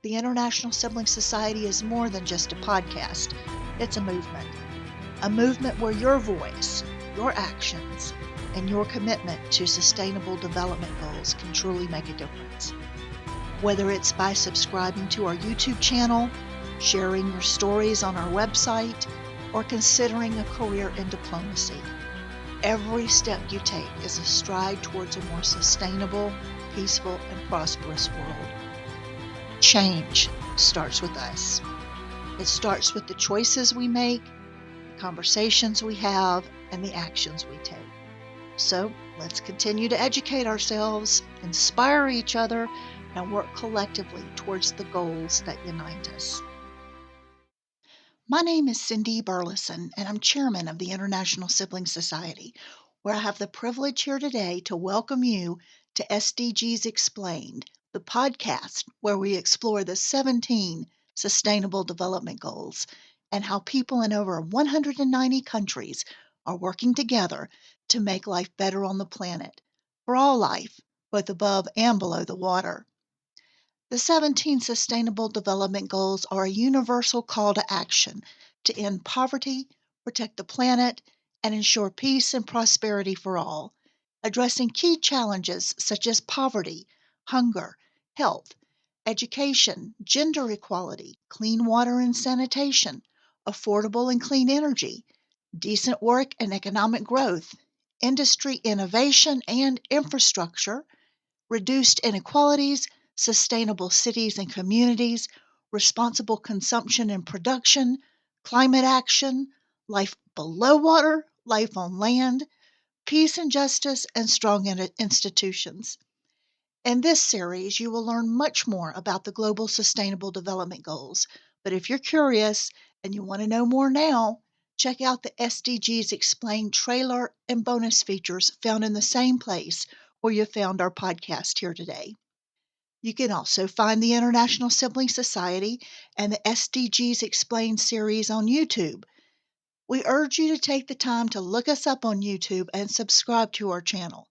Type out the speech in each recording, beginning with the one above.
the International Sibling Society is more than just a podcast. It's a movement. A movement where your voice, your actions, and your commitment to sustainable development goals can truly make a difference. Whether it's by subscribing to our YouTube channel, sharing your stories on our website, or considering a career in diplomacy, every step you take is a stride towards a more sustainable, peaceful, and prosperous world. Change starts with us. It starts with the choices we make, the conversations we have, and the actions we take. So let's continue to educate ourselves, inspire each other, and work collectively towards the goals that unite us. My name is Cindy Burleson, and I'm chairman of the International Sibling Society, where I have the privilege here today to welcome you to SDGs Explained, the podcast where we explore the 17 Sustainable Development Goals and how people in over 190 countries are working together to make life better on the planet, for all life, both above and below the water. The 17 Sustainable Development Goals are a universal call to action to end poverty, protect the planet, and ensure peace and prosperity for all, addressing key challenges such as poverty, hunger, health, education, gender equality, clean water and sanitation, affordable and clean energy, decent work and economic growth, industry innovation and infrastructure, reduced inequalities, sustainable cities and communities, responsible consumption and production, climate action, life below water, life on land, peace and justice, and strong institutions. In this series, you will learn much more about the Global Sustainable Development Goals. But if you're curious and you want to know more now, check out the SDGs Explained trailer and bonus features found in the same place where you found our podcast here today. You can also find the International Sibling Society and the SDGs Explained series on YouTube. We urge you to take the time to look us up on YouTube and subscribe to our channel.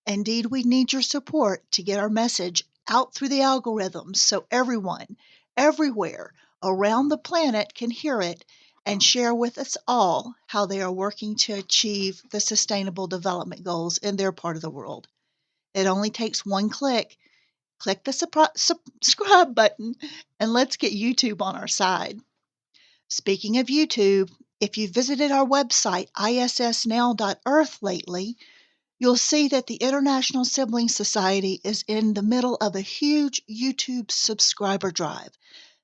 Indeed, we need your support to get our message out through the algorithms so everyone, everywhere around the planet can hear it and share with us all how they are working to achieve the Sustainable Development Goals in their part of the world. It only takes one click. Click the subscribe button and let's get YouTube on our side. Speaking of YouTube, if you visited our website, issnow.earth lately, you'll see that the International Sibling Society is in the middle of a huge YouTube subscriber drive.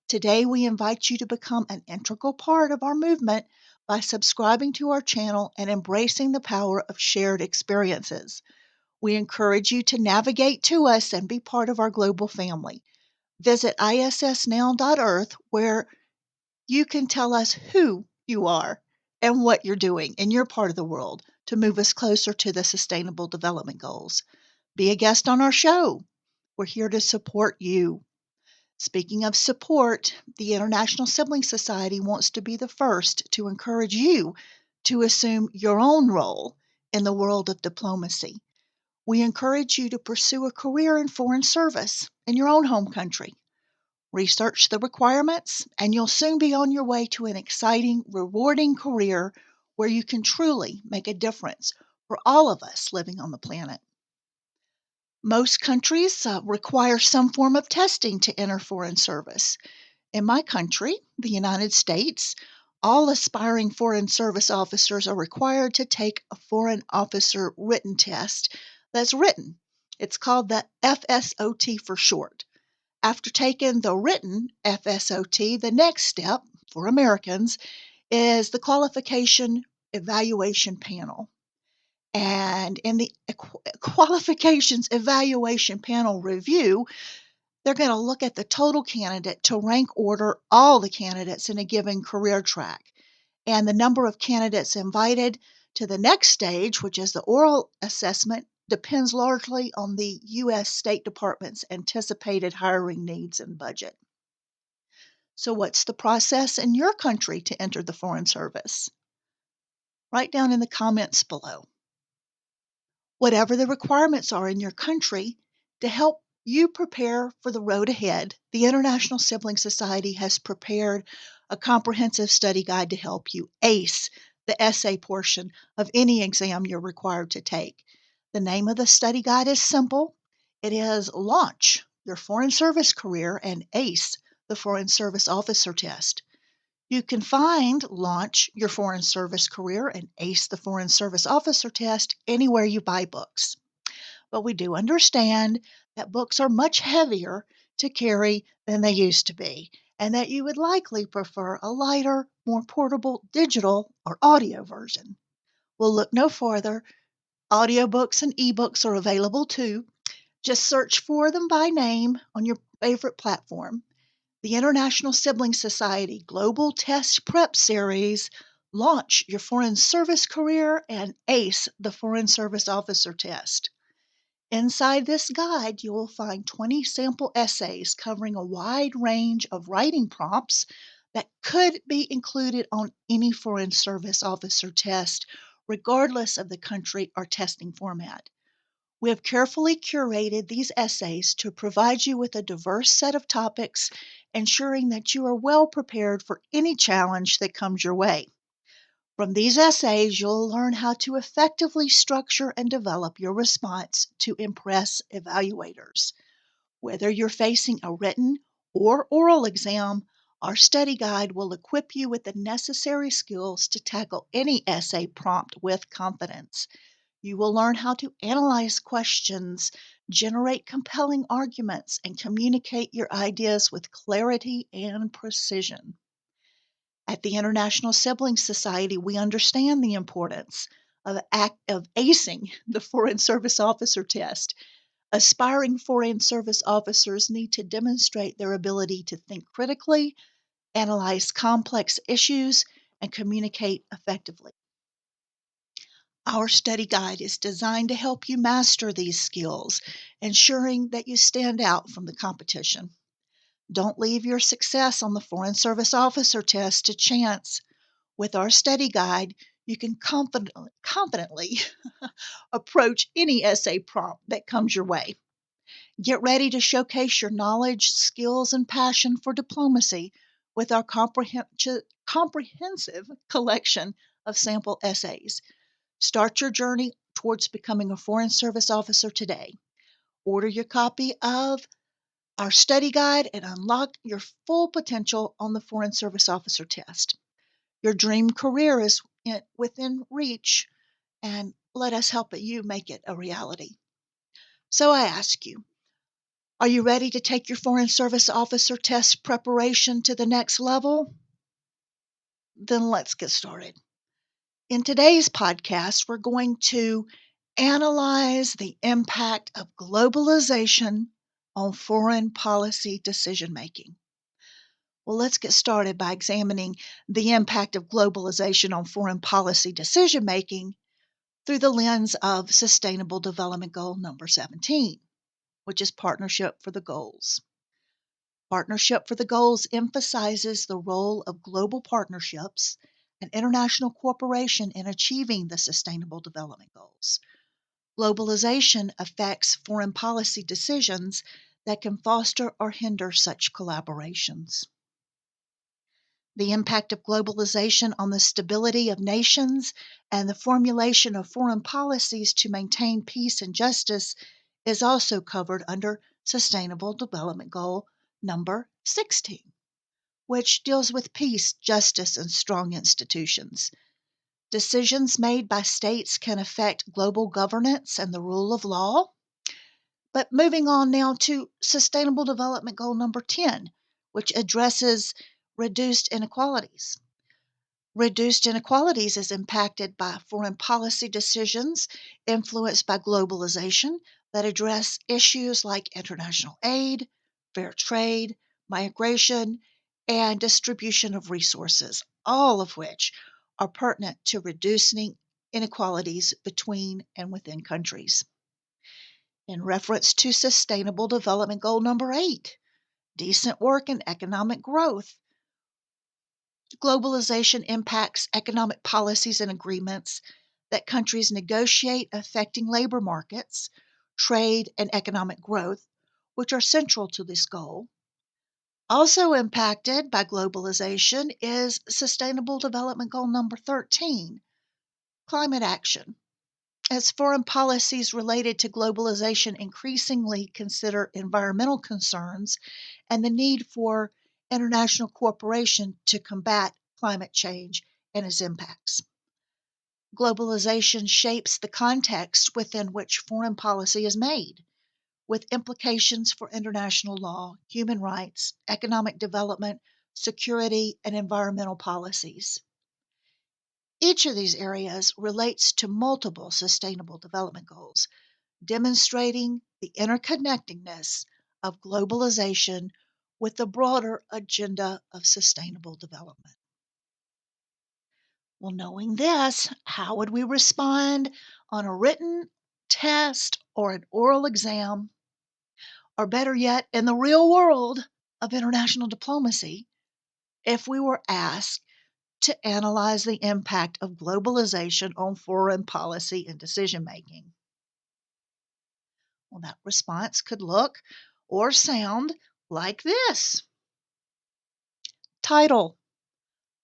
Today, we invite you to become an integral part of our movement by subscribing to our channel and embracing the power of shared experiences. We encourage you to navigate to us and be part of our global family. Visit issnow.earth where you can tell us who you are and what you're doing in your part of the world to move us closer to the Sustainable Development Goals. Be a guest on our show. We're here to support you. Speaking of support, the International Sibling Society wants to be the first to encourage you to assume your own role in the world of diplomacy. We encourage you to pursue a career in foreign service in your own home country. Research the requirements, and you'll soon be on your way to an exciting, rewarding career where you can truly make a difference for all of us living on the planet. Most countries require some form of testing to enter foreign service. In my country, the United States, all aspiring foreign service officers are required to take a foreign officer written test that's written. It's called the FSOT for short. After taking the written FSOT, the next step for Americans is the qualification evaluation panel. And in the qualifications evaluation panel review, they're going to look at the total candidate to rank order all the candidates in a given career track. And the number of candidates invited to the next stage, which is the oral assessment, depends largely on the U.S. State Department's anticipated hiring needs and budget. So what's the process in your country to enter the Foreign Service? Write down in the comments below. Whatever the requirements are in your country, to help you prepare for the road ahead, the International Sibling Society has prepared a comprehensive study guide to help you ace the essay portion of any exam you're required to take. The name of the study guide is simple. It is Launch Your Foreign Service Career and Ace the Foreign Service Officer Test. You can find Launch Your Foreign Service Career and Ace the Foreign Service Officer Test anywhere you buy books. But we do understand that books are much heavier to carry than they used to be, and that you would likely prefer a lighter, more portable digital or audio version. We'll look no farther. Audiobooks and ebooks are available too. Just search for them by name on your favorite platform. The International Sibling Society Global Test Prep Series, Launch Your Foreign Service Career and Ace the Foreign Service Officer Test. Inside this guide, you will find 20 sample essays covering a wide range of writing prompts that could be included on any Foreign Service Officer test, regardless of the country or testing format. We have carefully curated these essays to provide you with a diverse set of topics, ensuring that you are well prepared for any challenge that comes your way. From these essays, you'll learn how to effectively structure and develop your response to impress evaluators. Whether you're facing a written or oral exam, our study guide will equip you with the necessary skills to tackle any essay prompt with confidence. You will learn how to analyze questions, generate compelling arguments, and communicate your ideas with clarity and precision. At the International Sibling Society, we understand the importance of acing the Foreign Service Officer test. Aspiring Foreign Service officers need to demonstrate their ability to think critically, analyze complex issues, and communicate effectively. Our study guide is designed to help you master these skills, ensuring that you stand out from the competition. Don't leave your success on the Foreign Service Officer test to chance. With our study guide, you can confidently approach any essay prompt that comes your way. Get ready to showcase your knowledge, skills, and passion for diplomacy with our comprehensive collection of sample essays. Start your journey towards becoming a Foreign Service officer today. Order your copy of our study guide and unlock your full potential on the Foreign Service Officer test. Your dream career is within reach, and let us help you make it a reality. So I ask you, are you ready to take your Foreign Service Officer test preparation to the next level? Then let's get started. In today's podcast, we're going to analyze the impact of globalization on foreign policy decision making. Well, let's get started by examining the impact of globalization on foreign policy decision making through the lens of Sustainable Development Goal number 17, which is Partnership for the Goals. Partnership for the Goals emphasizes the role of global partnerships and international cooperation in achieving the Sustainable Development Goals. Globalization affects foreign policy decisions that can foster or hinder such collaborations. The impact of globalization on the stability of nations and the formulation of foreign policies to maintain peace and justice is also covered under Sustainable Development Goal number 16, which deals with peace, justice, and strong institutions. Decisions made by states can affect global governance and the rule of law. But moving on now to Sustainable Development Goal number 10, which addresses reduced inequalities. Reduced inequalities is impacted by foreign policy decisions influenced by globalization that address issues like international aid, fair trade, migration, and distribution of resources, all of which are pertinent to reducing inequalities between and within countries. In reference to Sustainable Development Goal number 8, decent work and economic growth, globalization impacts economic policies and agreements that countries negotiate affecting labor markets, trade, and economic growth, which are central to this goal. Also impacted by globalization is Sustainable Development Goal number 13, climate action. As foreign policies related to globalization increasingly consider environmental concerns and the need for international cooperation to combat climate change and its impacts. Globalization shapes the context within which foreign policy is made, with implications for international law, human rights, economic development, security, and environmental policies. Each of these areas relates to multiple sustainable development goals, demonstrating the interconnectedness of globalization with the broader agenda of sustainable development. Well, knowing this, how would we respond on a written test or an oral exam, or better yet, in the real world of international diplomacy, if we were asked to analyze the impact of globalization on foreign policy and decision making? Well, that response could look or sound like this. Title: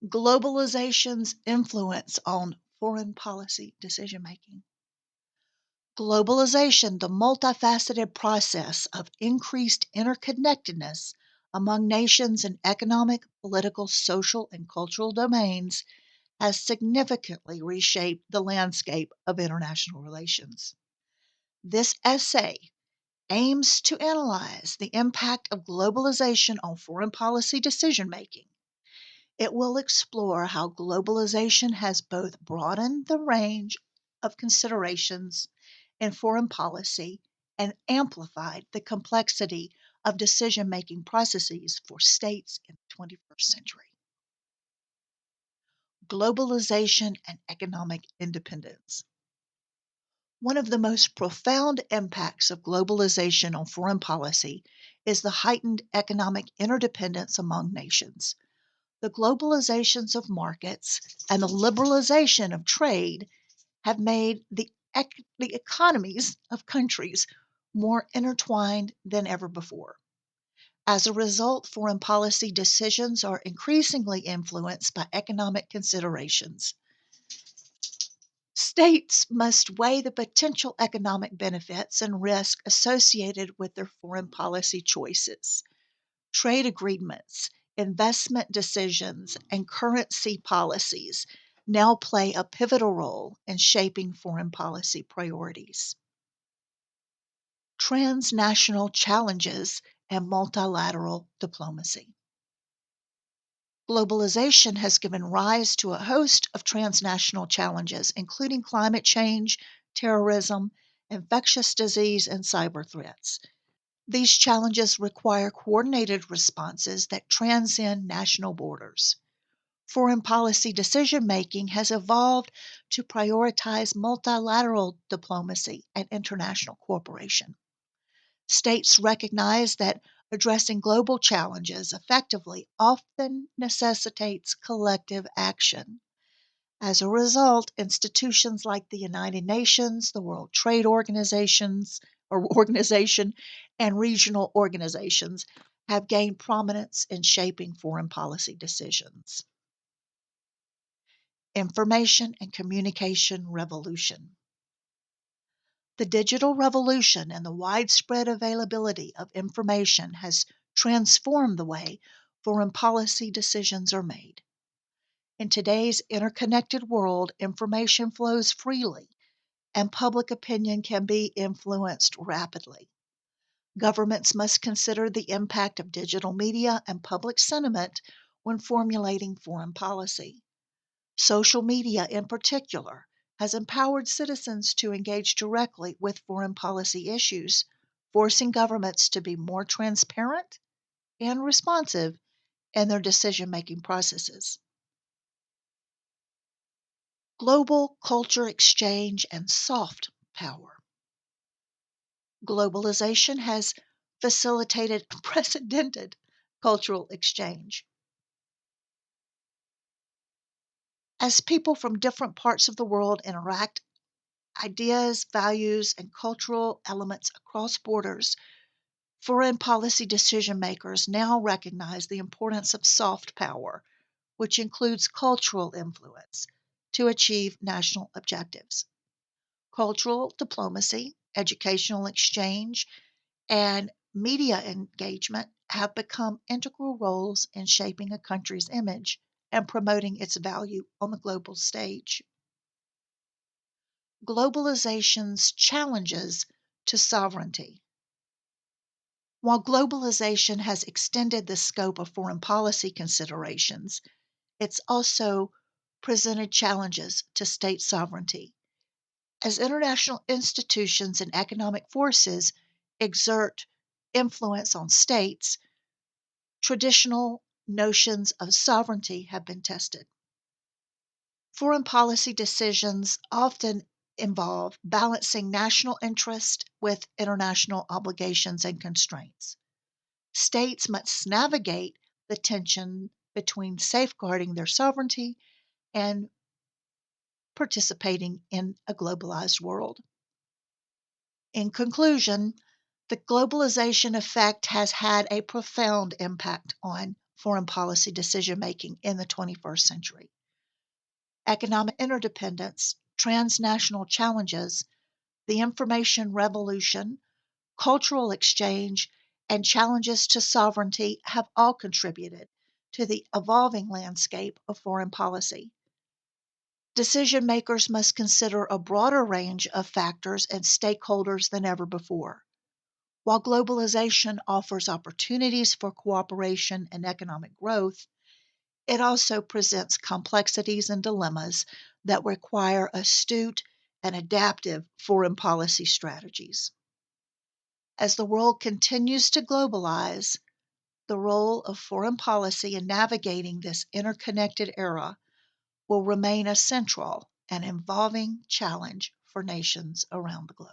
Globalization's Influence on Foreign Policy Decision Making. Globalization, the multifaceted process of increased interconnectedness among nations in economic, political, social, and cultural domains, has significantly reshaped the landscape of international relations. This essay aims to analyze the impact of globalization on foreign policy decision making. It will explore how globalization has both broadened the range of considerations in foreign policy and amplified the complexity of decision making processes for states in the 21st century. Globalization and economic independence. One of the most profound impacts of globalization on foreign policy is the heightened economic interdependence among nations. The globalizations of markets and the liberalization of trade have made the economies of countries more intertwined than ever before. As a result, foreign policy decisions are increasingly influenced by economic considerations. States must weigh the potential economic benefits and risk associated with their foreign policy choices. Trade agreements, investment decisions, and currency policies now play a pivotal role in shaping foreign policy priorities. Transnational challenges and multilateral diplomacy. Globalization has given rise to a host of transnational challenges, including climate change, terrorism, infectious disease, and cyber threats. These challenges require coordinated responses that transcend national borders. Foreign policy decision making has evolved to prioritize multilateral diplomacy and international cooperation. States recognize that addressing global challenges effectively often necessitates collective action. As a result, institutions like the United Nations, the World Trade Organization, and regional organizations have gained prominence in shaping foreign policy decisions. Information and communication revolution. The digital revolution and the widespread availability of information has transformed the way foreign policy decisions are made. In today's interconnected world, information flows freely and public opinion can be influenced rapidly. Governments must consider the impact of digital media and public sentiment when formulating foreign policy. Social media, in particular, has empowered citizens to engage directly with foreign policy issues, forcing governments to be more transparent and responsive in their decision making processes. Global culture exchange and soft power. Globalization has facilitated unprecedented cultural exchange. As people from different parts of the world interact, ideas, values, and cultural elements across borders Foreign policy decision makers now recognize the importance of soft power, which includes cultural influence, to achieve national objectives. Cultural diplomacy, educational exchange, and media engagement have become integral roles in shaping a country's image and promoting its value on the global stage. Globalization's challenges to sovereignty. While globalization has extended the scope of foreign policy considerations, it's also presented challenges to state sovereignty. As international institutions and economic forces exert influence on states, traditional notions of sovereignty have been tested. Foreign policy decisions often involve balancing national interest with international obligations and constraints. States must navigate the tension between safeguarding their sovereignty and participating in a globalized world. In conclusion, the globalization effect has had a profound impact on foreign policy decision making in the 21st century. Economic interdependence, transnational challenges, the information revolution, cultural exchange, and challenges to sovereignty have all contributed to the evolving landscape of foreign policy. Decision makers must consider a broader range of factors and stakeholders than ever before. While globalization offers opportunities for cooperation and economic growth, it also presents complexities and dilemmas that require astute and adaptive foreign policy strategies. As the world continues to globalize, the role of foreign policy in navigating this interconnected era will remain a central and evolving challenge for nations around the globe.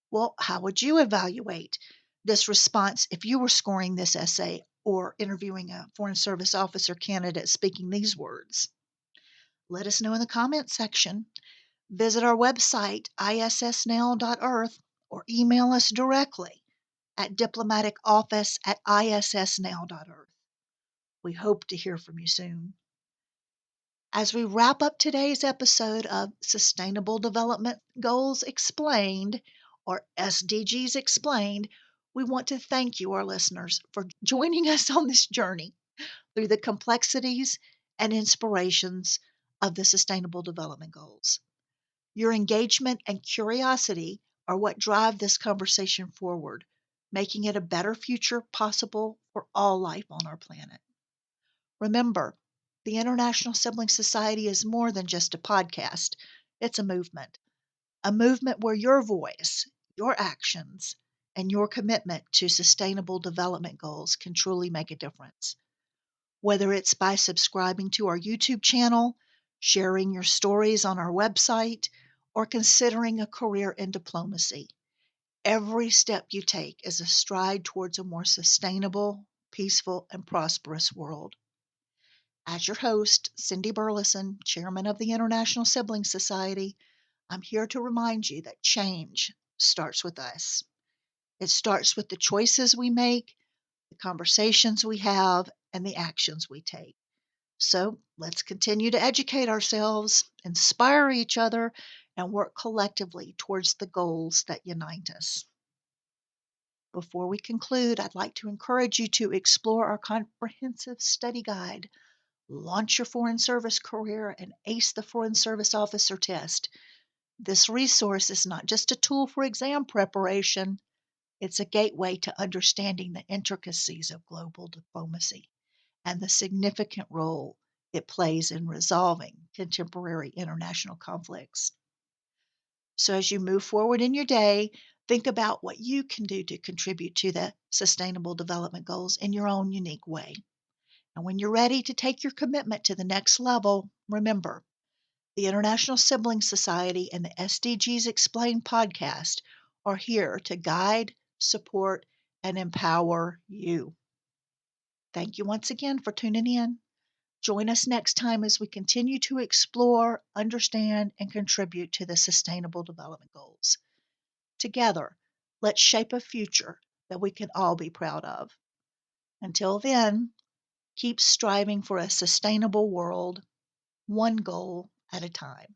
Well, how would you evaluate this response if you were scoring this essay or interviewing a Foreign Service officer candidate speaking these words? Let us know in the comments section. Visit our website, issnow.earth, or email us directly at diplomaticoffice@issnow.earth. We hope to hear from you soon. As we wrap up today's episode of Sustainable Development Goals Explained, or SDGs Explained, we want to thank you, our listeners, for joining us on this journey through the complexities and inspirations of the Sustainable Development Goals. Your engagement and curiosity are what drive this conversation forward, making it a better future possible for all life on our planet. Remember, the International Sibling Society is more than just a podcast. It's a movement where your voice, your actions, and your commitment to sustainable development goals can truly make a difference. Whether it's by subscribing to our YouTube channel, sharing your stories on our website, or considering a career in diplomacy, every step you take is a stride towards a more sustainable, peaceful, and prosperous world. As your host, Cindy Burleson, Chairman of the International Sibling Society, I'm here to remind you that change starts with us. It starts with the choices we make, the conversations we have, and the actions we take. So let's continue to educate ourselves, inspire each other, and work collectively towards the goals that unite us. Before we conclude, I'd like to encourage you to explore our comprehensive study guide, Launch Your Foreign Service Career, and Ace the Foreign Service Officer Test. This resource is not just a tool for exam preparation, it's a gateway to understanding the intricacies of global diplomacy and the significant role it plays in resolving contemporary international conflicts. So, as you move forward in your day, think about what you can do to contribute to the Sustainable Development Goals in your own unique way. And when you're ready to take your commitment to the next level, remember, the International Sibling Society and the SDGs Explained podcast are here to guide, support, and empower you. Thank you once again for tuning in. Join us next time as we continue to explore, understand, and contribute to the Sustainable Development Goals. Together, Let's shape a future that we can all be proud of. Until then, keep striving for a sustainable world, one goal at a time.